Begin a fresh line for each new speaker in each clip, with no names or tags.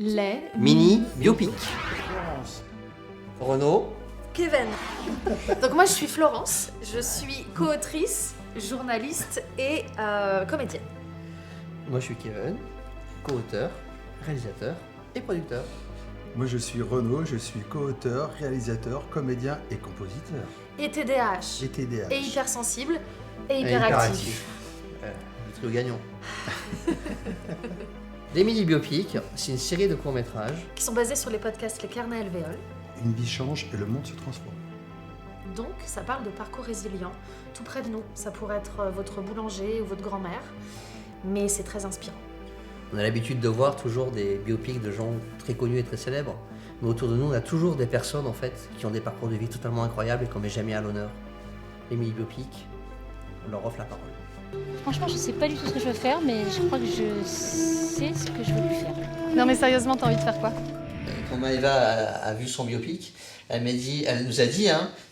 Les
Mini biopic. Renaud.
Kevin. Donc moi je suis Florence, je suis co-autrice, journaliste et comédienne.
Moi je suis Kevin, co-auteur, réalisateur et producteur.
Moi je suis Renaud, je suis co-auteur, réalisateur, comédien et compositeur.
Et TDAH.
Et TDAH.
Et hypersensible et
Et
hyperactif.
Le trio gagnant. Les mini biopics, c'est une série de courts-métrages.
Qui sont basés sur les podcasts Les Carnets Alvéoles.
Une vie change et le monde se transforme.
Donc ça parle de parcours résilients, tout près de nous. Ça pourrait être votre boulanger ou votre grand-mère, mais c'est très inspirant.
On a l'habitude de voir toujours des biopics de gens très connus et très célèbres. Mais autour de nous, on a toujours des personnes en fait qui ont des parcours de vie totalement incroyables et qu'on met jamais à l'honneur. Les mini biopics, on leur offre la parole.
Franchement, je sais pas du tout ce que je veux faire, mais je crois que je sais ce que je veux plus faire.
Non mais sérieusement, t'as envie de faire quoi?
Quand Maëva a vu son biopic, elle nous a dit,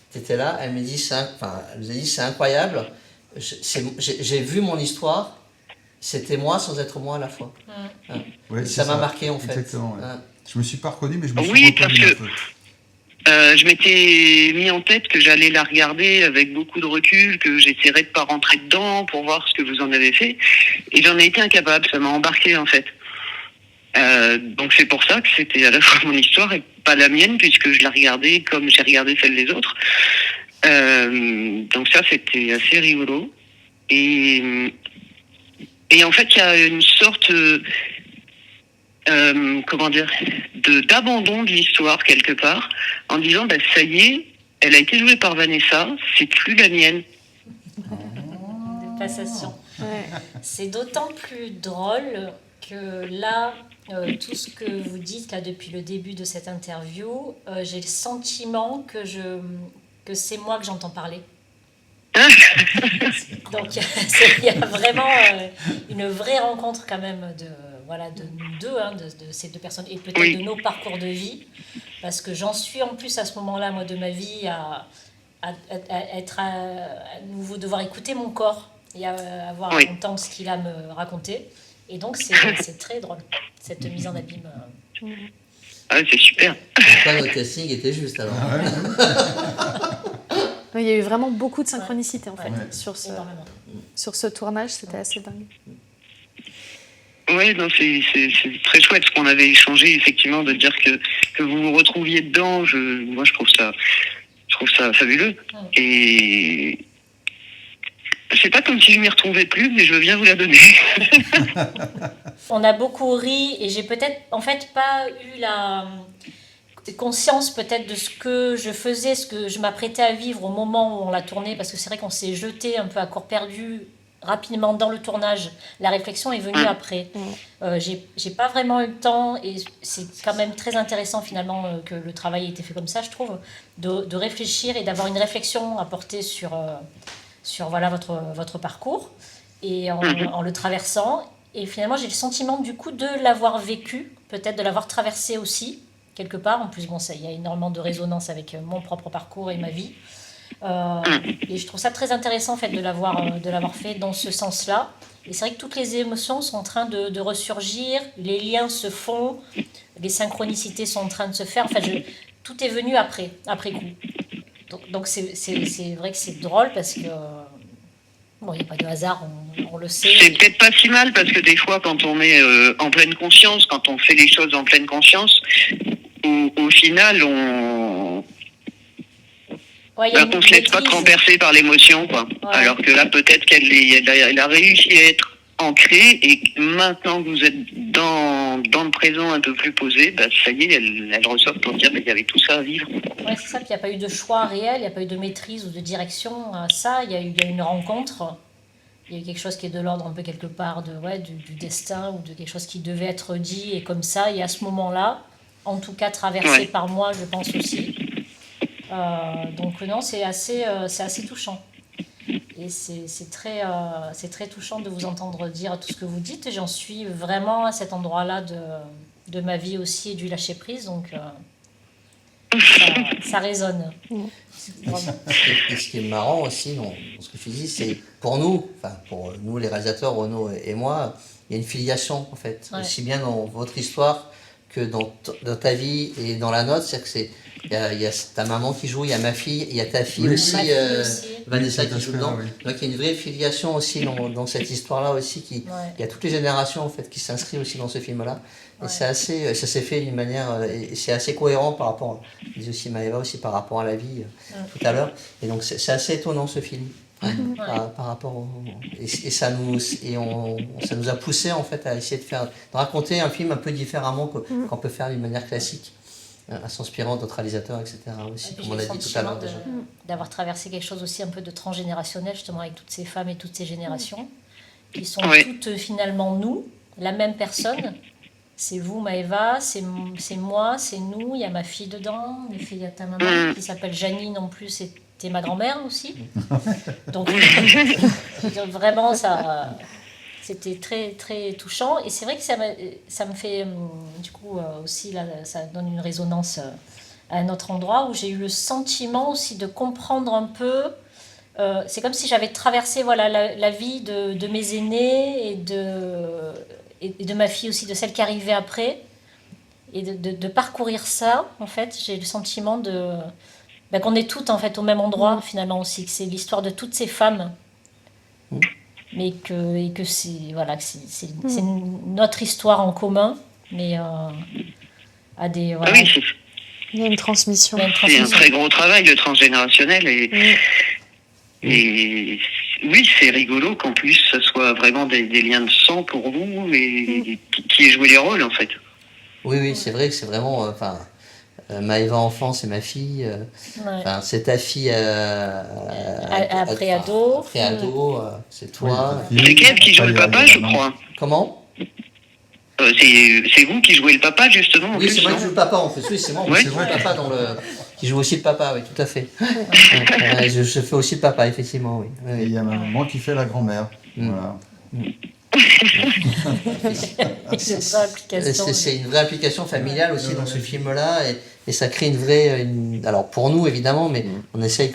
t'étais là, elle nous a dit c'est incroyable, j'ai vu mon histoire, c'était moi sans être moi à la fois.
Ouais,
Ça m'a marqué en fait.
Exactement. Ouais.
Hein.
Je me suis pas reconnu, mais je me suis
Oui,
reconnu
parce
un
que
peu.
je m'étais mis en tête que j'allais la regarder avec beaucoup de recul, que j'essaierais de pas rentrer dedans pour voir ce que vous en avez fait. Et j'en ai été incapable, ça m'a embarqué en fait. Donc c'est pour ça que c'était à la fois mon histoire et pas la mienne, puisque je la regardais comme j'ai regardé celle des autres. Donc ça, c'était assez rigolo. Et en fait, il y a une sorte... d'abandon de l'histoire quelque part, en disant ça y est, elle a été jouée par Vanessa, c'est plus la mienne.
De passation.
Ouais.
C'est d'autant plus drôle que là, tout ce que vous dites là depuis le début de cette interview, j'ai le sentiment que c'est moi que j'entends parler. Donc il y a vraiment une vraie rencontre quand même de nous deux, de ces deux personnes, et peut-être de nos parcours de vie, parce que j'en suis en plus à ce moment-là, moi, de ma vie, à nouveau devoir écouter mon corps et à avoir à entendre ce qu'il a à me raconter. Et donc c'est très drôle, cette mise en abîme.
Ah, c'est super.
Pourquoi notre casting était juste alors.
Il y a eu vraiment beaucoup de synchronicité en fait
Énormément.
sur ce tournage, c'était assez dingue.
Oui, non, c'est très chouette ce qu'on avait échangé, effectivement, de dire que vous vous retrouviez dedans. Moi, je trouve ça fabuleux. Et c'est pas comme si je m'y retrouvais plus, mais je veux bien vous la donner.
On a beaucoup ri et j'ai peut-être, en fait, pas eu la conscience peut-être de ce que je faisais, ce que je m'apprêtais à vivre au moment où on l'a tourné, parce que c'est vrai qu'on s'est jeté un peu à corps perdu rapidement dans le tournage. La réflexion est venue après. J'ai pas vraiment eu le temps, et c'est quand même très intéressant finalement que le travail ait été fait comme ça, je trouve, de réfléchir et d'avoir une réflexion à porter sur voilà votre parcours et en le traversant. Et finalement, j'ai le sentiment du coup de l'avoir vécu, peut-être de l'avoir traversé aussi quelque part. En plus, il y a énormément de résonance avec mon propre parcours et ma vie. Et je trouve ça très intéressant en fait de l'avoir fait dans ce sens-là. Et c'est vrai que toutes les émotions sont en train de ressurgir, les liens se font, les synchronicités sont en train de se faire. Enfin, tout est venu après coup. Donc c'est vrai que c'est drôle parce que il n'y a pas de hasard, on le sait.
C'est peut-être pas si mal, parce que des fois, quand on est en pleine conscience, quand on fait les choses en pleine conscience, au final, on se laisse pas transpercer par l'émotion, quoi. Ouais. Alors que là, peut-être qu'elle a réussi à être ancrée, et maintenant que vous êtes dans le présent un peu plus posé, ça y est, elle ressort pour dire qu'il y avait tout ça à vivre.
Ouais, c'est ça. Puis il n'y a pas eu de choix réel, il n'y a pas eu de maîtrise ou de direction à ça. Il y a eu une rencontre. Il y a eu quelque chose qui est de l'ordre un peu quelque part du destin, ou de quelque chose qui devait être dit, et comme ça. Et à ce moment-là, en tout cas traversé par moi, je pense aussi. Donc non, c'est assez touchant. Et c'est très touchant de vous entendre dire tout ce que vous dites. Et j'en suis vraiment à cet endroit-là de ma vie aussi, et du lâcher-prise. Donc ça résonne.
Et ce qui est marrant aussi dans ce que tu dis, c'est pour nous les réalisateurs, Renaud et moi, il y a une filiation en fait.
Ouais.
Aussi bien dans votre histoire que dans ta vie et dans la nôtre. C'est-à-dire que il y a ta maman qui joue, il y a ma fille, il y a ta fille
Oui.
aussi,
Ma fille aussi.
Vanessa
Oui,
qui joue
tout à fait,
dedans.
oui.
Donc il y a une vraie filiation aussi dans cette histoire-là aussi.
Ouais.
Il y a toutes les générations en fait qui s'inscrivent aussi dans ce film-là. Et
Ouais.
c'est assez, ça s'est fait d'une manière, et c'est assez cohérent par rapport, je dis aussi Maëva aussi par rapport à la vie tout à l'heure. Et donc c'est assez étonnant ce film. Par rapport et ça nous a poussé en fait à essayer de raconter un film un peu différemment qu'on peut faire d'une manière classique, à s'inspirant d'autres réalisateurs, etc. aussi,
Et puis
comme on
j'ai
a
le
dit tout à l'heure
sentiment
déjà.
d'avoir traversé quelque chose aussi un peu de transgénérationnel, justement, avec toutes ces femmes et toutes ces générations, qui sont
Ouais.
toutes finalement nous, la même personne. C'est vous, Maëva, c'est moi, c'est nous, il y a ma fille dedans, il y a ta maman qui s'appelle Janine en plus, c'était ma grand-mère aussi. Donc vraiment, c'était très, très touchant. Et c'est vrai que ça me fait, du coup, aussi, là, ça donne une résonance à un autre endroit où j'ai eu le sentiment aussi de comprendre un peu. C'est comme si j'avais traversé voilà, la vie de mes aînés et de ma fille aussi, de celle qui arrivait après. Et de parcourir ça, en fait, j'ai le sentiment qu'on est toutes en fait, au même endroit, finalement aussi, que c'est l'histoire de toutes ces femmes. Mais que c'est voilà, c'est notre histoire en commun, mais à des...
Ah
Voilà,
oui,
Il y a une transmission.
il y a une
c'est un
transmission.
très gros travail de transgénérationnel et oui, c'est rigolo qu'en plus ce soit vraiment des liens de sang pour vous et qui ait joué les rôles en fait.
Oui, c'est vrai que c'est vraiment, Maëva enfant, c'est ma fille,
Ouais.
c'est ta fille
Après ado.
après ado, c'est toi.
Oui,
C'est Kev qui joue le papa, je crois.
Comment?
C'est vous qui jouez le papa justement en
Oui,
plus,
c'est moi
non
qui joue le papa en fait. Oui, c'est moi
Ouais.
qui joue le papa qui joue aussi le papa, oui, tout à fait. Je fais aussi le papa, effectivement, oui.
Et il y a ma maman qui fait la grand-mère. Voilà.
C'est une vraie application.
C'est une vraie application familiale aussi dans ce film-là et ça crée une vraie... alors pour nous évidemment, mais on essaye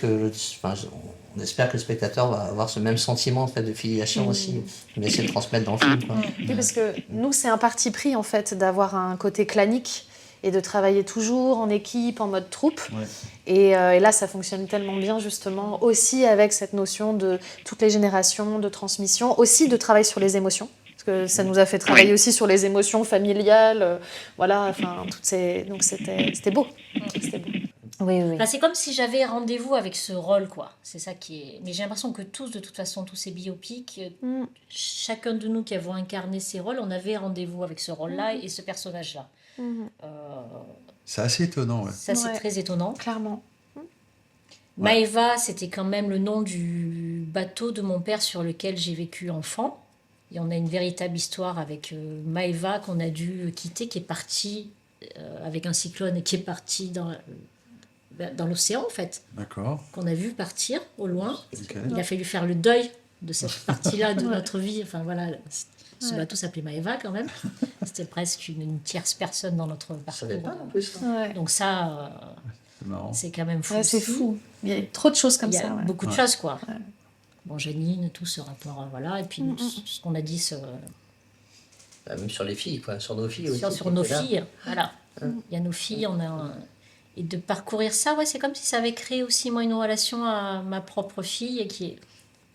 on espère que le spectateur va avoir ce même sentiment en fait, de filiation aussi, on essaie de transmettre dans le film. Quoi.
Oui, parce que nous, c'est un parti pris, en fait, d'avoir un côté clanique et de travailler toujours en équipe, en mode troupe.
Ouais.
Et là, ça fonctionne tellement bien, justement, aussi avec cette notion de toutes les générations, de transmission, aussi de travail sur les émotions. Parce que ça nous a fait travailler
Oui.
aussi sur les émotions familiales, voilà, enfin, toutes ces... Donc c'était beau. C'était beau.
Oui, oui.
Enfin, c'est comme si j'avais rendez-vous avec ce rôle, quoi. C'est ça qui est... Mais j'ai l'impression que tous, de toute façon, tous ces biopics, chacun de nous qui avons incarné ces rôles, on avait rendez-vous avec ce rôle-là et ce personnage-là.
C'est assez étonnant, ouais.
Ça, c'est
Ouais.
très étonnant.
Clairement.
Maëva, c'était quand même le nom du bateau de mon père sur lequel j'ai vécu enfant. Et on a une véritable histoire avec Maëva qu'on a dû quitter, qui est partie avec un cyclone et qui est parti dans l'océan, en fait,
D'accord.
qu'on a vu partir au loin.
Ok.
Il a fallu faire le deuil de cette partie-là de notre vie. Enfin voilà, ce bateau s'appelait Maëva quand même. C'était presque une tierce personne dans notre
Je savais
parcours.
pas en plus.
Ouais.
Donc ça,
C'est marrant.
c'est quand même fou.
Ouais, c'est
aussi.
fou. Il y a trop de choses comme
Il y a
ça. Ouais.
beaucoup de
Ouais.
choses, quoi. Bon, Janine, tout ce rapport, voilà. Et puis, ce qu'on a dit
Même sur les filles, quoi, sur nos filles aussi.
sur nos
qui étaient là.
filles, voilà. Il y a nos filles, et de parcourir ça, ouais, c'est comme si ça avait créé aussi, moi, une relation à ma propre fille, et qui est...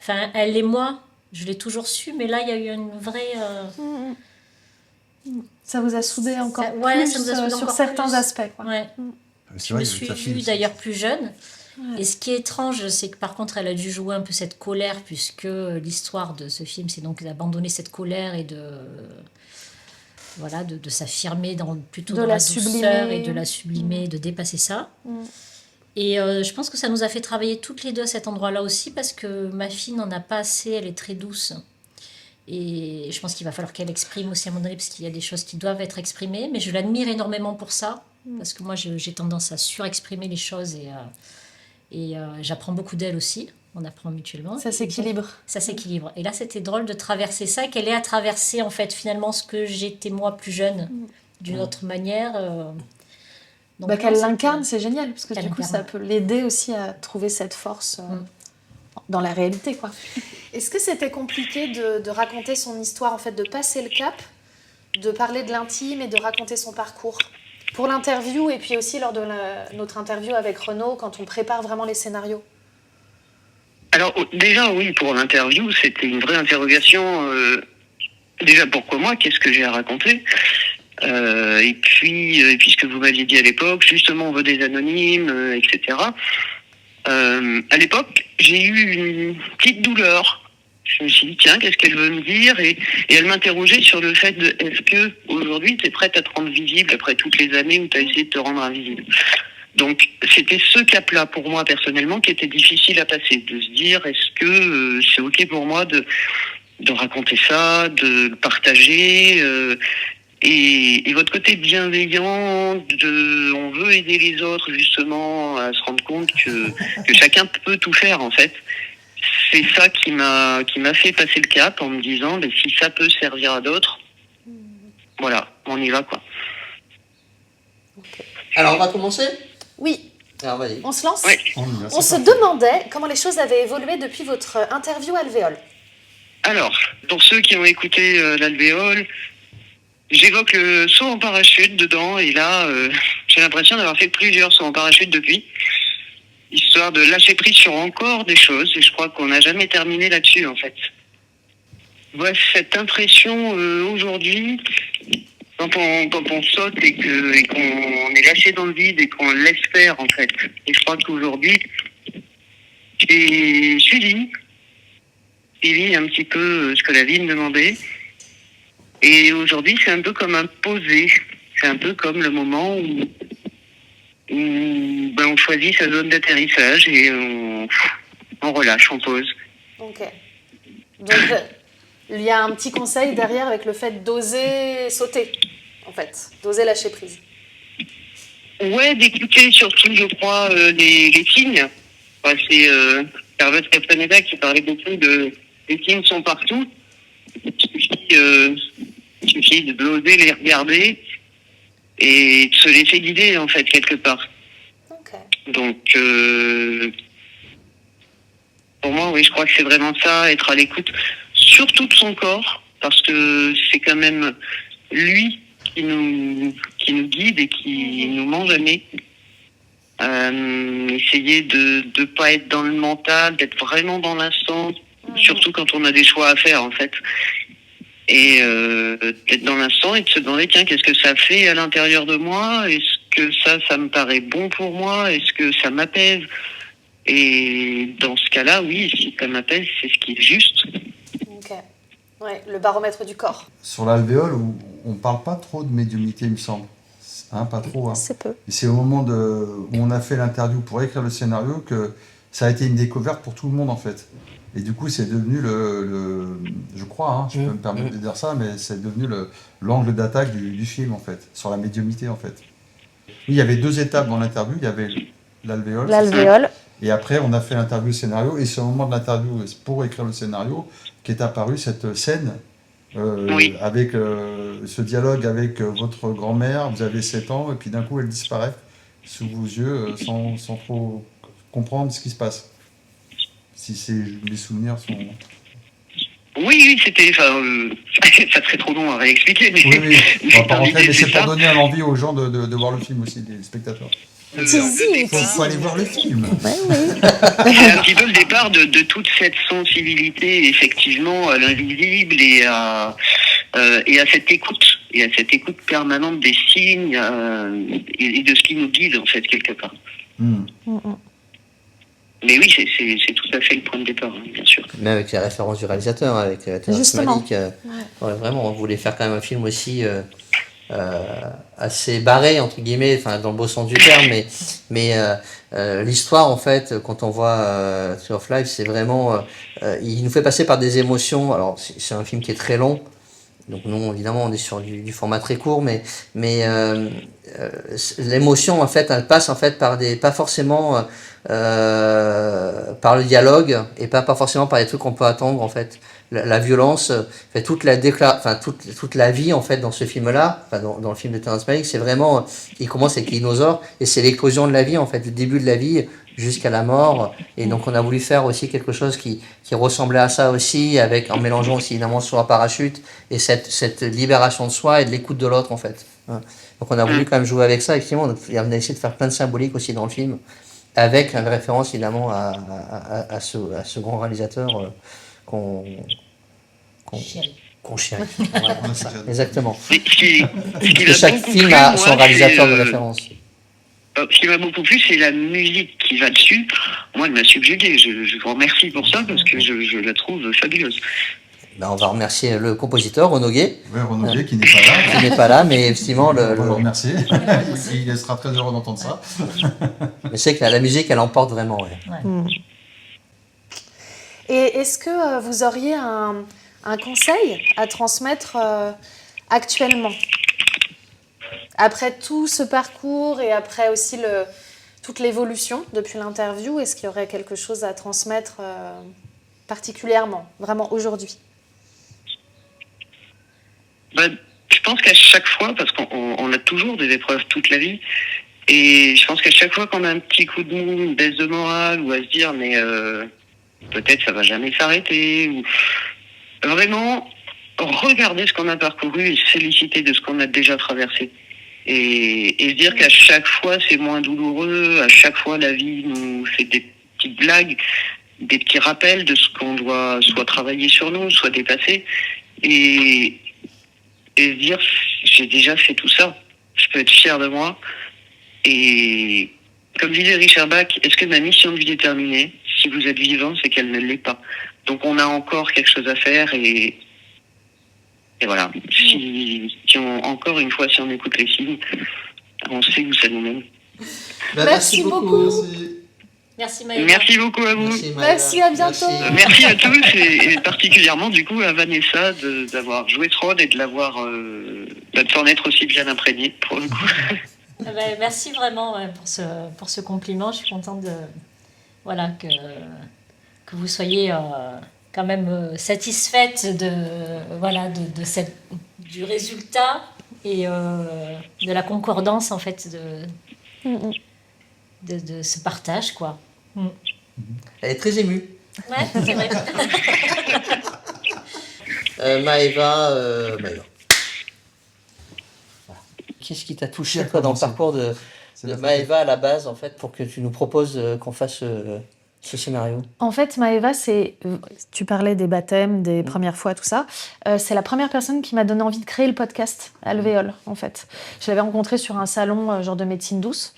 Enfin, elle et moi, je l'ai toujours su, mais là, il y a eu une vraie...
Ça vous a soudé encore
Ça- ouais,
plus
ça nous a soudé
sur
encore
certains
plus.
aspects. Quoi.
Ouais.
C'est
Je
vrai
me
que
suis
ta fille,
vue
c'est-
d'ailleurs plus jeune. Et ce qui est étrange, c'est que par contre, elle a dû jouer un peu cette colère, puisque l'histoire de ce film, c'est donc d'abandonner cette colère et de s'affirmer plutôt
De
dans
la
la douceur
sublimer.
et de la sublimer, de dépasser ça. Et je pense que ça nous a fait travailler toutes les deux à cet endroit-là aussi, parce que ma fille n'en a pas assez, elle est très douce. Et je pense qu'il va falloir qu'elle exprime aussi à un moment donné, parce qu'il y a des choses qui doivent être exprimées. Mais je l'admire énormément pour ça, parce que moi, j'ai tendance à surexprimer les choses et j'apprends beaucoup d'elle aussi. On apprend mutuellement.
Ça s'équilibre.
Ça s'équilibre. Et là, c'était drôle de traverser ça, qu'elle ait à traverser, en fait, finalement, ce que j'étais moi plus jeune, d'une autre manière. Donc,
Qu'elle
non,
l'incarne, c'est génial, parce que
Qu'elle
du coup,
l'incarne.
ça peut l'aider aussi à trouver cette force dans la réalité. Quoi. Est-ce que c'était compliqué de raconter son histoire, en fait, de passer le cap, de parler de l'intime et de raconter son parcours. Pour l'interview et puis aussi lors de notre interview avec Renaud, quand on prépare vraiment les scénarios.
Alors déjà oui, pour l'interview, c'était une vraie interrogation. Déjà pourquoi moi, qu'est-ce que j'ai à raconter, et puis ce que vous m'aviez dit à l'époque, justement on veut des anonymes, etc. À l'époque, j'ai eu une petite douleur. Je me suis dit tiens, qu'est-ce qu'elle veut me dire, et elle m'interrogeait sur le fait de est-ce que aujourd'hui tu es prête à te rendre visible après toutes les années où tu as essayé de te rendre invisible. Donc c'était ce cap-là pour moi personnellement qui était difficile à passer, de se dire est-ce que c'est ok pour moi de raconter ça, de le partager, et votre côté bienveillant, on veut aider les autres justement à se rendre compte que chacun peut tout faire en fait. C'est ça qui m'a fait passer le cap en me disant si ça peut servir à d'autres, voilà, on y va quoi.
Alors, on va commencer?
Oui,
Alors, vas-y.
on se lance.
Oui.
On se demandait comment les choses avaient évolué depuis votre interview alvéole.
Alors, pour ceux qui ont écouté l'alvéole, j'évoque le saut en parachute dedans, et là, j'ai l'impression d'avoir fait plusieurs sauts en parachute depuis, histoire de lâcher prise sur encore des choses, et je crois qu'on n'a jamais terminé là-dessus, en fait. Voilà, cette impression aujourd'hui, quand on saute et qu'on est lâché dans le vide et qu'on laisse faire, en fait. Et je crois qu'aujourd'hui, j'ai suivi un petit peu ce que la vie me demandait. Et aujourd'hui, c'est un peu comme un posé. C'est un peu comme le moment où on choisit sa zone d'atterrissage et on relâche, on pose.
Ok. Donc, il y a un petit conseil derrière avec le fait d'oser sauter, en fait. D'oser lâcher prise.
Ouais, d'écouter surtout, je crois, les signes. Enfin, c'est Carlos Castaneda qui parlait beaucoup de les signes sont partout. Il suffit d'oser les regarder et de se laisser guider, en fait, quelque part.
Ok.
Donc, pour moi, oui, je crois que c'est vraiment ça, être à l'écoute, surtout de son corps, parce que c'est quand même lui qui nous guide et qui nous mange à nez. Essayer de pas être dans le mental, d'être vraiment dans l'instant, surtout quand on a des choix à faire, en fait. Et d'être dans l'instant et de se demander, tiens, qu'est-ce que ça fait à l'intérieur de moi? Est-ce que ça me paraît bon pour moi? Est-ce que ça m'apaise? Et dans ce cas-là, oui, si ça m'apaise, c'est ce qui est juste.
Ok. Ouais, le baromètre du corps.
Sur l'alvéole, on ne parle pas trop de médiumnité, il me semble. Hein, pas trop. Hein.
C'est peu.
Et c'est au moment où on a fait l'interview pour écrire le scénario que ça a été une découverte pour tout le monde, en fait. Et du coup, c'est devenu je crois, hein, je peux me permettre de dire ça, mais c'est devenu l'angle d'attaque du film, en fait, sur la médiumnité, en fait. Oui, il y avait 2 étapes dans l'interview. Il y avait l'alvéole.
L'alvéole.
Et après, on a fait l'interview scénario. Et c'est au moment de l'interview, pour écrire le scénario, qu'est apparue cette scène
Oui.
avec ce dialogue avec votre grand-mère. Vous avez 7 ans, et puis d'un coup, elle disparaît sous vos yeux sans trop comprendre ce qui se passe. Si mes souvenirs sont...
Oui, c'était... ça serait trop long à réexpliquer. Mais,
Oui, on va pas rentrer, mais c'est pour
ça.
donner l'envie aux gens de voir le film aussi, des spectateurs. Il faut aller voir le film.
C'est un petit peu le départ de toute cette sensibilité, effectivement, à l'invisible et à cette écoute. Et à cette écoute permanente des signes et de ce qui nous guide, en fait, quelque part. Mais oui, c'est tout à fait le point de départ, hein, bien sûr.
Mais avec les références du réalisateur, avec Terrence
Justement.
Malick, ouais, vraiment, on voulait faire quand même un film aussi assez barré, entre guillemets, enfin dans le beau sens du terme, mais l'histoire, en fait, quand on voit Tree of Life, c'est vraiment... il nous fait passer par des émotions. Alors, c'est un film qui est très long, donc nous, évidemment, on est sur du format très court, mais l'émotion, en fait, elle passe en fait par pas forcément par le dialogue et pas forcément par les trucs qu'on peut attendre, en fait. la violence, fait, toute la vie en fait dans ce film-là, enfin, dans le film de Terrence Malick, c'est vraiment, il commence avec les dinosaures et c'est l'éclosion de la vie en fait, le début de la vie jusqu'à la mort. Et donc on a voulu faire aussi quelque chose qui ressemblait à ça aussi, avec en mélangeant aussi évidemment sur un parachute et cette libération de soi et de l'écoute de l'autre en fait. Hein. Donc on a voulu quand même jouer avec ça, effectivement. On a essayé de faire plein de symboliques aussi dans le film, avec une référence évidemment à ce grand réalisateur qu'on chérit. Voilà, ça, exactement.
Mais ce
Parce
qui
que
m'a
chaque
beaucoup
film
plu,
a
moi,
son réalisateur de
c'est,
référence.
ce qui m'a beaucoup plu, c'est la musique qui va dessus. Moi, elle m'a subjugué. Je vous remercie pour ça parce que je la trouve fabuleuse.
Ben, on va remercier le compositeur, Renaud Gué,
Ouais, Renaud Gué, qui n'est pas là.
qui n'est pas là, mais effectivement,
On va le remercier. Il sera très heureux d'entendre ça.
mais c'est que la musique, elle emporte vraiment. Ouais.
Et est-ce que vous auriez un conseil à transmettre actuellement? Après tout ce parcours et après aussi toute l'évolution depuis l'interview, est-ce qu'il y aurait quelque chose à transmettre particulièrement, vraiment aujourd'hui?
Je pense qu'à chaque fois, parce qu'on a toujours des épreuves toute la vie, et je pense qu'à chaque fois qu'on a un petit coup de mou, une baisse de morale, ou à se dire mais peut-être ça va jamais s'arrêter, ou vraiment regarder ce qu'on a parcouru et se féliciter de ce qu'on a déjà traversé. Et se dire qu'à chaque fois c'est moins douloureux, à chaque fois la vie nous fait des petites blagues, des petits rappels de ce qu'on doit soit travailler sur nous, soit dépasser. Et se dire, j'ai déjà fait tout ça, je peux être fier de moi. Et comme disait Richard Bach, est-ce que ma mission de vie est terminée? Si vous êtes vivant, c'est qu'elle ne l'est pas. Donc on a encore quelque chose à faire et voilà. Si encore une fois, si on écoute les signes, on sait où ça nous mène.
Ben,
Merci beaucoup.
Merci Maëva.
Merci beaucoup à vous.
Merci, à bientôt.
Merci à tous et particulièrement du coup à Vanessa d'avoir joué ce rôle et de s'en être aussi bien imprégnée pour le coup.
Merci vraiment pour ce compliment. Je suis contente que vous soyez quand même satisfaite du résultat et de la concordance en fait de ce partage quoi.
Elle est très émue.
Ouais, c'est vrai.
Maëva. Voilà. Qu'est-ce qui t'a touché toi dans le parcours de Maëva à la base en fait pour que tu nous proposes qu'on fasse ce scénario?
En fait, Maëva, tu parlais des baptêmes, des premières fois, tout ça. C'est la première personne qui m'a donné envie de créer le podcast Alvéole, en fait. Je l'avais rencontrée sur un salon genre de médecine douce,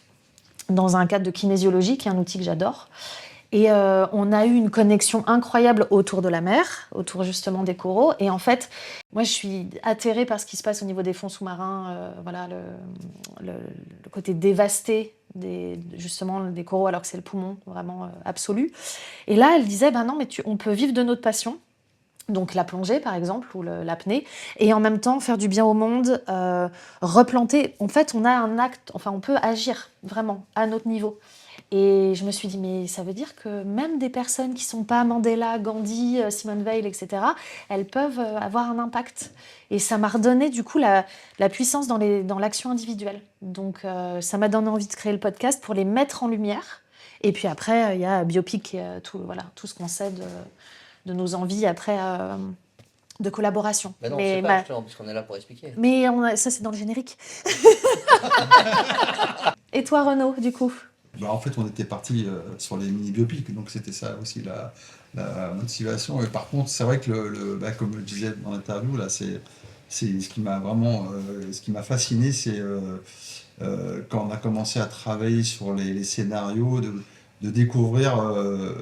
dans un cadre de kinésiologie, qui est un outil que j'adore. Et on a eu une connexion incroyable autour de la mer, autour justement des coraux. Et en fait, moi, je suis atterrée par ce qui se passe au niveau des fonds sous-marins, le côté dévasté justement des coraux, alors que c'est le poumon vraiment absolu. Et là, elle disait, non, mais on peut vivre de notre passion. Donc la plongée, par exemple, ou l'apnée, et en même temps faire du bien au monde, replanter. En fait, on a un acte, enfin, on peut agir vraiment à notre niveau. Et je me suis dit, mais ça veut dire que même des personnes qui ne sont pas Mandela, Gandhi, Simone Veil, etc., elles peuvent avoir un impact. Et ça m'a redonné du coup la puissance dans l'action individuelle. Donc ça m'a donné envie de créer le podcast pour les mettre en lumière. Et puis après, il y a Biopic, tout ce qu'on sait de nos envies après de collaboration.
Non, c'est pas justement, parce qu'on est là pour expliquer.
Mais ça, c'est dans le générique. Et toi, Renaud, du coup?
En fait, on était parti sur les mini-biopics, donc c'était ça aussi la motivation. Et par contre, c'est vrai que, comme je disais dans l'interview, là, c'est ce qui m'a vraiment ce qui m'a fasciné, c'est quand on a commencé à travailler sur les scénarios, de découvrir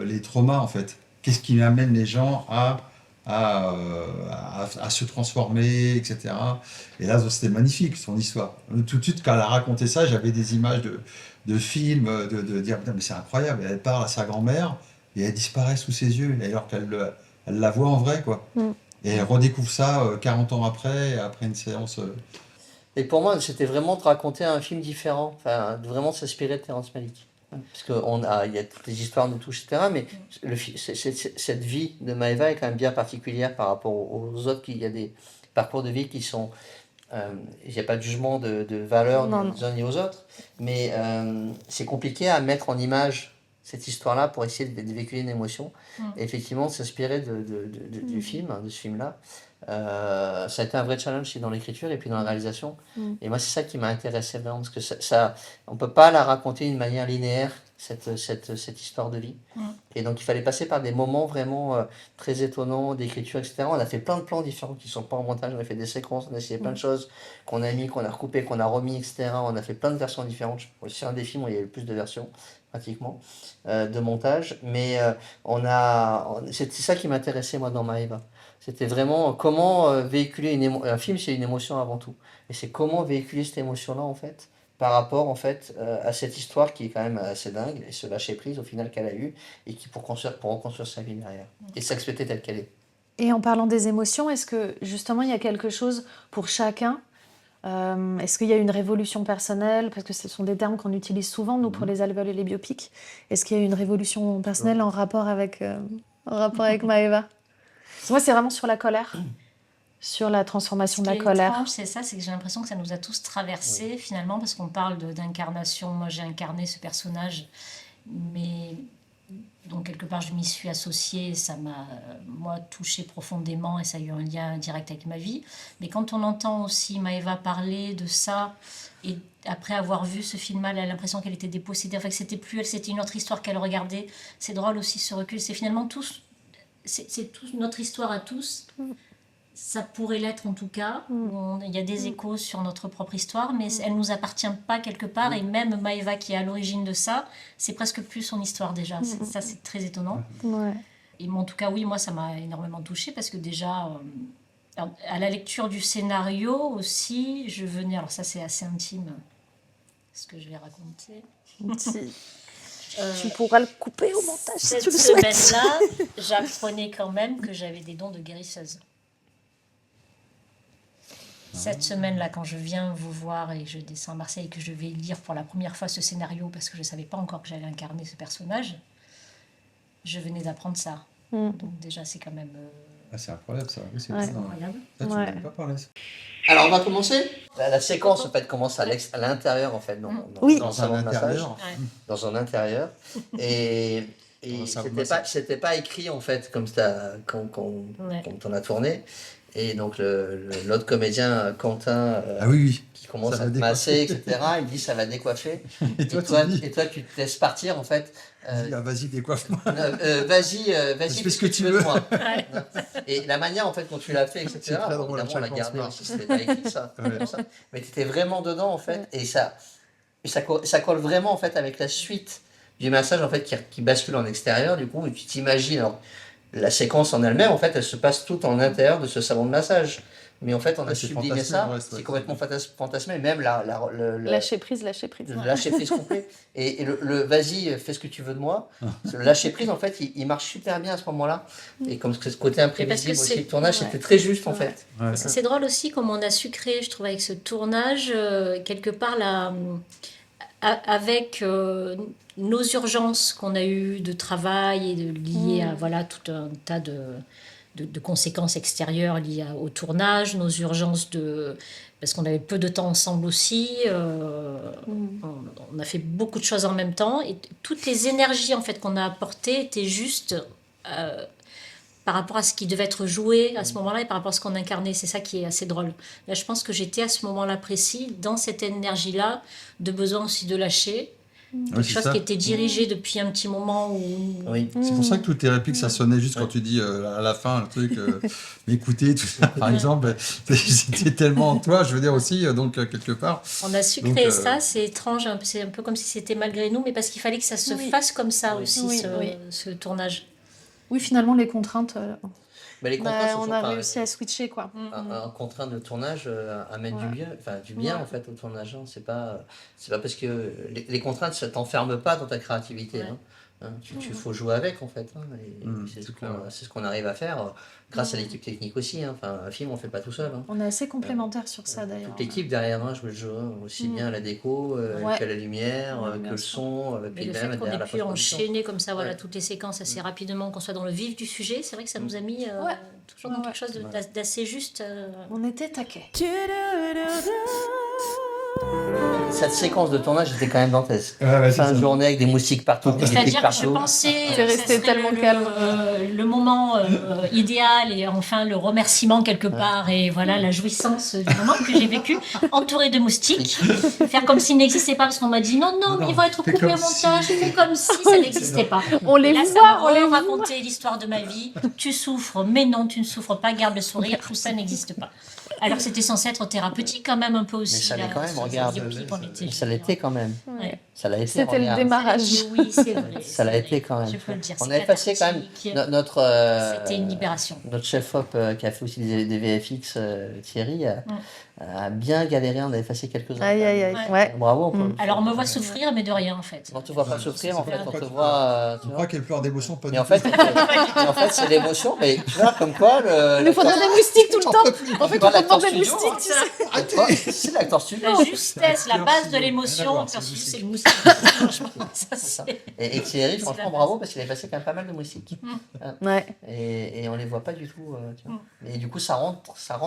les traumas, en fait. Qu'est-ce qui amène les gens à se transformer, etc. Et là, c'était magnifique, son histoire. Tout de suite, quand elle a raconté ça, j'avais des images de films, de dire, putain, mais c'est incroyable, elle parle à sa grand-mère, et elle disparaît sous ses yeux, alors qu'elle la voit en vrai, quoi. Et elle redécouvre ça 40 ans après une séance.
Et pour moi, c'était vraiment de raconter un film différent, enfin, de vraiment s'inspirer de Terrence Malick. Parce qu'il y a toutes les histoires nous touchent, etc. Mais cette vie de Maëva est quand même bien particulière par rapport aux autres. Il y a des parcours de vie qui sont... il n'y a pas de jugement de valeur
Non,
ni aux uns ni aux autres. Mais c'est compliqué à mettre en image cette histoire-là pour essayer de véhiculer une émotion. Et effectivement, s'inspirer du film, de ce film-là. Ça a été un vrai challenge aussi dans l'écriture et puis dans la réalisation. Et moi, c'est ça qui m'a intéressé vraiment, parce que on ne peut pas la raconter d'une manière linéaire, cette histoire de vie. Et donc, il fallait passer par des moments vraiment très étonnants d'écriture, etc. On a fait plein de plans différents qui ne sont pas en montage, on a fait des séquences, on a essayé plein de choses qu'on a mis, qu'on a recoupé, qu'on a remis, etc. On a fait plein de versions différentes. C'est un des films où il y a eu le plus de versions, pratiquement, de montage. Mais c'est ça qui m'intéressait, moi, dans Maëva. C'était vraiment comment véhiculer un film, c'est une émotion avant tout. Et c'est comment véhiculer cette émotion-là, en fait, par rapport, en fait, à cette histoire qui est quand même assez dingue, et ce lâcher-prise, au final, qu'elle a eu, et qui pour reconstruire sa vie derrière. Et s'accepter telle qu'elle est.
Et en parlant des émotions, est-ce que justement il y a quelque chose pour chacun est-ce qu'il y a une révolution personnelle? Parce que ce sont des termes qu'on utilise souvent, nous, pour les alvéoles et les biopics. Est-ce qu'il y a une révolution personnelle en rapport avec Maëva? Moi, c'est vraiment sur la colère, sur la transformation de la colère.
Étrange, c'est ça, c'est que j'ai l'impression que ça nous a tous traversés, finalement, parce qu'on parle d'incarnation. Moi, j'ai incarné ce personnage, mais... Donc, quelque part, je m'y suis associée, ça m'a, moi, touchée profondément et ça a eu un lien direct avec ma vie. Mais quand on entend aussi Maëva parler de ça, et après avoir vu ce film-là, elle a l'impression qu'elle était dépossédée, enfin que c'était plus elle, c'était une autre histoire qu'elle regardait. C'est drôle aussi ce recul, c'est finalement tous, c'est toute notre histoire à tous. Ça pourrait l'être en tout cas. Il y a des échos sur notre propre histoire, mais elle ne nous appartient pas quelque part. Et même Maëva, qui est à l'origine de ça, c'est presque plus son histoire déjà. Ça, c'est très étonnant.
Ouais.
Et en tout cas, oui, moi, ça m'a énormément touchée parce que déjà, à la lecture du scénario aussi, je venais... Alors ça, c'est assez intime, ce que je vais raconter.
Tu pourras le couper au montage si
Cette
tu le souhaites.
semaine-là, j'apprenais quand même que j'avais des dons de guérisseuse. Cette semaine-là, quand je viens vous voir et je descends à Marseille et que je vais lire pour la première fois ce scénario parce que je ne savais pas encore que j'allais incarner ce personnage, je venais d'apprendre ça. Donc déjà, c'est quand même...
c'est incroyable ça. Oui, c'est
incroyable.
Là, tu n'en pas parlé.
Alors, on va commencer. La séquence, en fait, commence à l'intérieur, en fait, dans le salon de massage, dans un intérieur. Et c'était pas écrit, en fait, comme quand on a tourné. Et donc, l'autre comédien, Quentin, qui commence à te masser, etc., il dit ça va décoiffer. Et toi, tu te laisses partir, en fait.
Vas-y, décoiffe-moi.
Vas-y,
fais ce que tu veux.
Moi. Et la manière, en fait, dont tu l'as fait, etc.,
c'est très drôle,
évidemment, on l'a gardé aussi, c'était pas écrit, ça. Mais tu étais vraiment dedans, en fait. Et ça colle vraiment, en fait, avec la suite du massage, en fait, qui bascule en extérieur, du coup, et tu t'imagines. Alors, la séquence en elle-même, en fait, elle se passe toute en intérieur de ce salon de massage. Mais en fait, on a sublimé ça, c'est complètement fantasmé, même
lâcher prise.
Le lâcher prise complet. Et le vas-y, fais ce que tu veux de moi. Le lâcher prise, en fait, il marche super bien à ce moment-là. Et comme ce côté imprévisible aussi, le tournage, c'était très juste, en fait.
Parce que c'est drôle aussi comment on a su créer, je trouve, avec ce tournage, quelque part, avec nos urgences qu'on a eues de travail et liées à voilà, tout un tas de conséquences extérieures liées au tournage, nos urgences parce qu'on avait peu de temps ensemble aussi, on a fait beaucoup de choses en même temps et toutes les énergies en fait qu'on a apportées étaient juste par rapport à ce qui devait être joué à ce moment-là et par rapport à ce qu'on incarnait. C'est ça qui est assez drôle. Là, je pense que j'étais à ce moment-là précis dans cette énergie-là de besoin aussi de lâcher. Quelque chose qui était dirigé depuis un petit moment.
C'est pour ça que toutes tes répliques, ça sonnait juste quand tu dis à la fin le truc, m'écouter, tout ça, par exemple. C'était tellement en toi, je veux dire aussi, donc quelque part.
On a su créer ça, c'est étrange, c'est un peu comme si c'était malgré nous, mais parce qu'il fallait que ça se fasse comme ça aussi, ce tournage.
Oui, finalement, les contraintes...
Mais les contraintes
on a réussi à switcher, quoi.
Un contraint de tournage amène du bien en fait au tournage. Hein. C'est pas parce que les contraintes, ça t'enferme pas dans ta créativité. Hein. Hein. Faut jouer avec en fait. Hein. Et
c'est
c'est
clair, ouais.
ce qu'on arrive à faire grâce à l'équipe technique aussi. Hein. Enfin, un film on fait pas tout seul. Hein.
On est assez complémentaires sur ça d'ailleurs.
Toute l'équipe derrière hein, joue le jeu, hein. Aussi bien la déco que la lumière, que le son,
Mais
puis
le
même
fait qu'on
derrière
ait
la
pu
post-production.
enchaîner comme ça, voilà,
Ouais.
toutes les séquences assez rapidement, qu'on soit dans le vif du sujet, c'est vrai que ça nous a mis toujours dans
Ouais.
quelque chose d'assez juste.
On était taquets.
Cette séquence de tournage était quand même dantesque.
Ouais, ouais, c'est
Fin de
ça.
journée avec des moustiques partout, des pics
C'est-à-dire que je
partout.
pensais
C'est
que
resté
ça serait
tellement calme.
le moment idéal et enfin le remerciement quelque part et voilà la jouissance du moment que j'ai vécu entouré de moustiques. Faire comme s'ils n'existaient pas parce qu'on m'a dit non,
Non,
ils vont être
fais
coupés au
comme
montage,
si.
fais comme si ça n'existait pas.
On les
Et là,
voit,
ça
on les
m'a
voit.
raconté l'histoire de ma vie. Tu souffres, mais non, tu ne souffres pas, garde le sourire, tout ça n'existe pas. Alors que c'était censé être thérapeutique quand même un peu aussi.
Mais ça l'est
là,
quand même,
ce
regarde.
biopic, on était-
Ça l'était quand même.
Ouais.
Ça l'a été.
C'était le
regarde.
démarrage.
Oui, c'est vrai.
Ça l'a
c'est
été
vrai.
quand même.
Je peux le dire.
On
c'est
avait passé quand même
cathartique.
notre.
C'était une libération.
Notre chef-op qui a fait aussi des VFX, Thierry, a bien galéré. On avait passé quelques-uns.
Aïe, aïe, aïe.
Ouais.
Ouais.
Bravo. On peut-
Alors on me voit souffrir, mais de rien en fait.
On te voit pas souffrir, en fait, on te
On
voit. Tu
On
vois.
croit qu'elle pleure d'émotion, pas
Et
du
en
tout.
fait, c'est l'émotion, mais tu vois, comme quoi.
Il nous faudrait des moustiques tout le temps. En fait, on
Voilà,
peut demander
l'acteur
des
studio,
moustiques, tu sais.
Ouais, c'est l'acteur studio.
La justesse, la base de l'émotion,
D'accord, c'est
c'est
le
le moustique. Franchement, ça
C'est ça.
c'est.
Et Thierry,
C'est
franchement,
la
bravo,
base.
parce qu'il avait passé quand même pas mal de moustiques.
Ouais.
Et on les voit pas du tout. Tu vois. Et du coup, ça rentre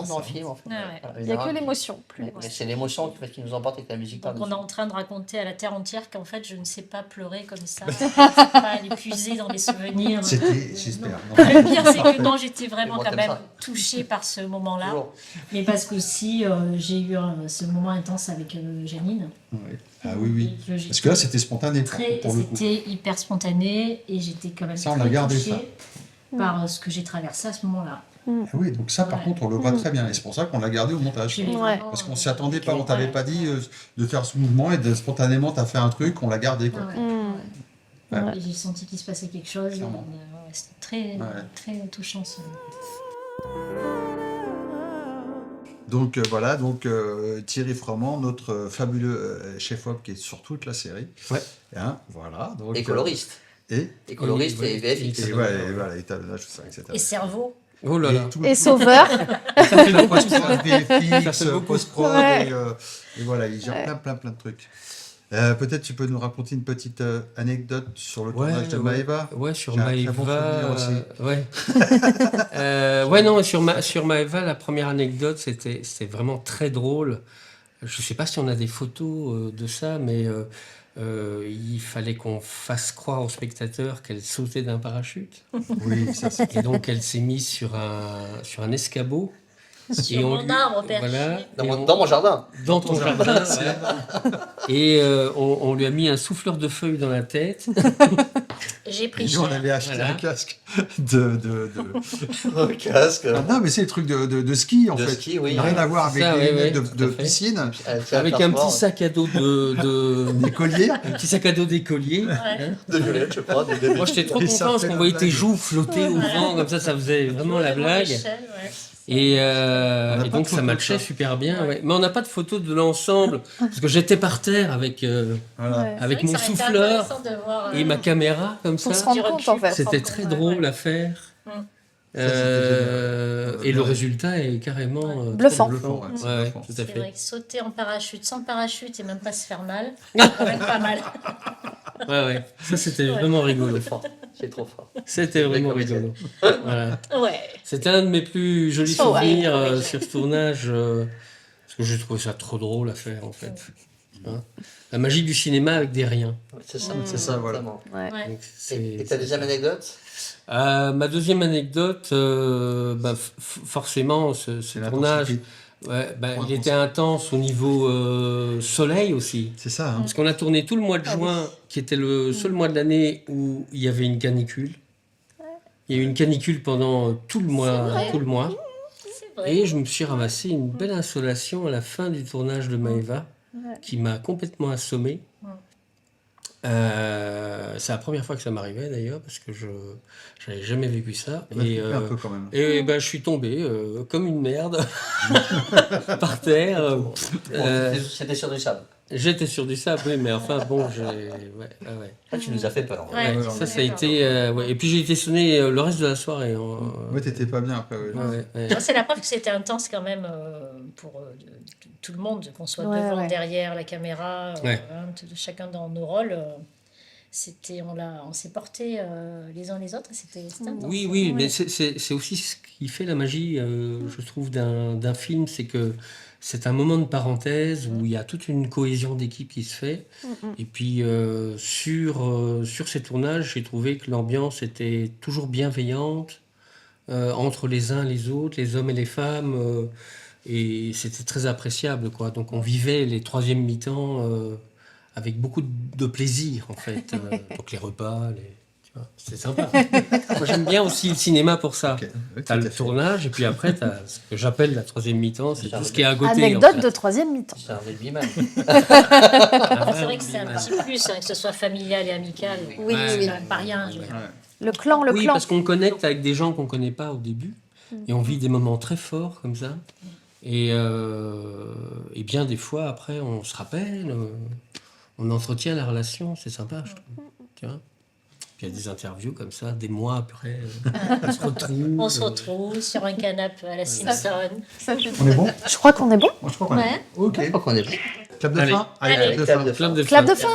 dans le film, en fait.
Ouais, ouais.
Voilà,
Il n'y a que
évidemment.
l'émotion, plus
Mais
l'émotion.
c'est l'émotion qui nous emporte avec la musique
Donc on est
par-dessus.
en train de raconter à la terre entière qu'en fait je ne sais pas pleurer comme ça, je ne sais pas aller puiser dans les souvenirs.
C'était, j'espère.
Le pire c'est que non, j'étais vraiment
Bon,
quand
t'aimes
même
ça.
touchée par ce moment-là.
Toujours.
Mais parce qu'aussi j'ai eu ce moment intense avec Janine.
Ouais. Ah oui, oui.
Et que j'étais
Parce que là, c'était spontané pour le coup.
C'était hyper spontané et j'étais quand même
Ça, on
très
a gardé
touchée par ce que j'ai traversé à ce moment-là.
Ah oui, donc ça, par
Ouais.
contre, on le voit très bien. Et c'est pour ça qu'on l'a gardé au montage.
Puis,
Ouais.
vraiment,
Parce qu'on s'y attendait pas, on
ouais.
t'avait pas dit de faire ce mouvement et spontanément, t'as fait un truc, on l'a gardé. Quoi.
Ouais.
Mm.
Et j'ai senti qu'il se passait quelque chose.
Clairement.
C'était très,
Ouais.
très touchant.
Donc voilà, Thierry Froment, notre fabuleux chef-op qui est sur toute la série.
Ouais.
Hein, voilà. Donc,
Et coloriste.
Et
Et coloriste et VFX.
et voilà, étalonnage, tout ça, etc.
Et cerveau.
Oh là là.
tout-
Et sauveur.
Ça fait la post-prod,
Ça
VFX,
fait beaucoup.
post-prod,
Ouais.
et voilà, il gère plein de trucs. Peut-être tu peux nous raconter une petite anecdote sur le tournage de Maëva.
Ouais, sur
J'ai un très bon
Maëva.
souvenir
Ouais. Ouais, non, sur Maëva, la première anecdote, c'était vraiment très drôle. Je sais pas si on a des photos de ça, mais il fallait qu'on fasse croire aux spectateurs qu'elle sautait d'un parachute.
Oui, ça c'est.
Et donc, elle s'est mise sur un escabeau.
Sur mon arbre perché.
Voilà,
Dans
et
mon,
on-
dans mon jardin.
dans ton jardin. Ouais. Et on lui a mis un souffleur de feuilles dans la tête.
J'ai pris
Nous, on
cher.
avait acheté
Voilà.
un casque de...
Le casque.
Ah non, mais c'est le truc de ski, en
De
fait.
ski, oui.
Il n'a rien à voir avec
Ça,
les
ouais,
lunettes
ouais,
de
tout à fait.
piscine,
Avec un petit sac à dos
des colliers.
un petit sac à dos d'écolier.
Ouais.
De violette, je crois. Des bébés.
Moi, j'étais trop
Et
content
ça
parce
fait
qu'on
la
voyait tes
blague.
joues flotter au vent, comme ça faisait vraiment la blague.
L'échelle, ouais.
Et,
On n'a pas
donc
de
ça
photo
matchait
de ça.
super bien. Ouais. Mais on n'a pas de photo de l'ensemble parce que j'étais par terre avec,
Voilà.
Ouais.
avec
C'est vrai
mon
que ça aurait été
souffleur
intéressant de voir,
et ma caméra comme
Pour se
ça.
rendre
Du
compte,
recul.
en fait.
C'était très drôle à faire.
Mm.
génial.
Et le résultat est carrément trop
Bluffant.
Bluffant, ouais, c'est
Ouais,
bluffant.
tout à
C'est
fait.
vrai que sauter en parachute, sans parachute et même pas se faire mal, c'est quand même pas mal.
Ouais. Ça, c'était vraiment rigolo.
C'est trop fort.
C'était vraiment
comédienne.
rigolo. Voilà.
Ouais.
C'était un de mes plus jolis
Oh, ouais.
souvenirs
Ouais.
sur ce tournage, parce que j'ai trouvé ça trop drôle à faire en fait. Hein. La magie du cinéma avec des riens.
C'est ça,
C'est ça, voilà.
vraiment.
Ouais.
Ouais.
Donc,
Et ta deuxième anecdote?
Ma deuxième anecdote, forcément, ce tournage,
l'intensité.
il était intense au niveau soleil aussi.
C'est ça, hein.
Parce qu'on a tourné tout le mois de juin, qui était le seul mois de l'année où il y avait une canicule. Il y a eu une canicule pendant tout le mois.
vrai.
Tout le mois.
C'est vrai.
Et je me suis ramassé une belle insolation à la fin du tournage de Maëva, qui m'a complètement assommé. C'est la première fois que ça m'arrivait d'ailleurs, parce que je n'avais jamais vécu ça.
On a
Et,
flippé un peu quand même.
je suis tombé comme une merde par terre.
Bon, c'était sur du sable.
J'étais sur du sable, oui, mais enfin, bon, ouais.
Ah, tu nous as fait peur.
Ouais.
Ça a été... ouais. Et puis j'ai été sonné le reste de la soirée.
Ouais, t'étais pas bien après. Ouais.
Non, c'est la preuve que c'était intense quand même pour tout le monde, qu'on soit devant, derrière la caméra, chacun dans nos rôles. On s'est portés les uns les autres, et c'était intense.
Oui, mais c'est aussi ce qui fait la magie, je trouve, d'un film, c'est que c'est un moment de parenthèse où il y a toute une cohésion d'équipe qui se fait. Et puis sur ces tournages, j'ai trouvé que l'ambiance était toujours bienveillante entre les uns et les autres, les hommes et les femmes, et c'était très appréciable, quoi. Donc on vivait les troisièmes mi-temps avec beaucoup de plaisir, en fait. Donc les repas, tu vois, c'est sympa. Moi, j'aime bien aussi le cinéma pour ça.
Okay.
T'as le tournage, et puis après, t'as ce que j'appelle la troisième mi-temps, c'est tout ce qui est à côté.
Anecdote de troisième mi-temps.
C'est un rugbyman.
C'est vrai que c'est un petit plus, que ce soit familial et amical.
Oui,
c'est quand même pas rien.
Le clan,
Oui, parce qu'on connecte avec des gens qu'on connaît pas au début, et on vit des moments très forts comme ça. Et bien des fois, après, on se rappelle, on entretient la relation, c'est sympa, je trouve. Tu vois ? Puis il y a des interviews comme ça, des mois après, on se retrouve.
On se retrouve sur un canapé à la Simpson.
On est bon?
Je crois qu'on est bon.
Moi, je crois qu'on est bon. Ok.
Je crois qu'on est bon.
Clap de
Allez.
fin?
Allez.
Clap de fin.
Clap de
Clap
fin.
de fin.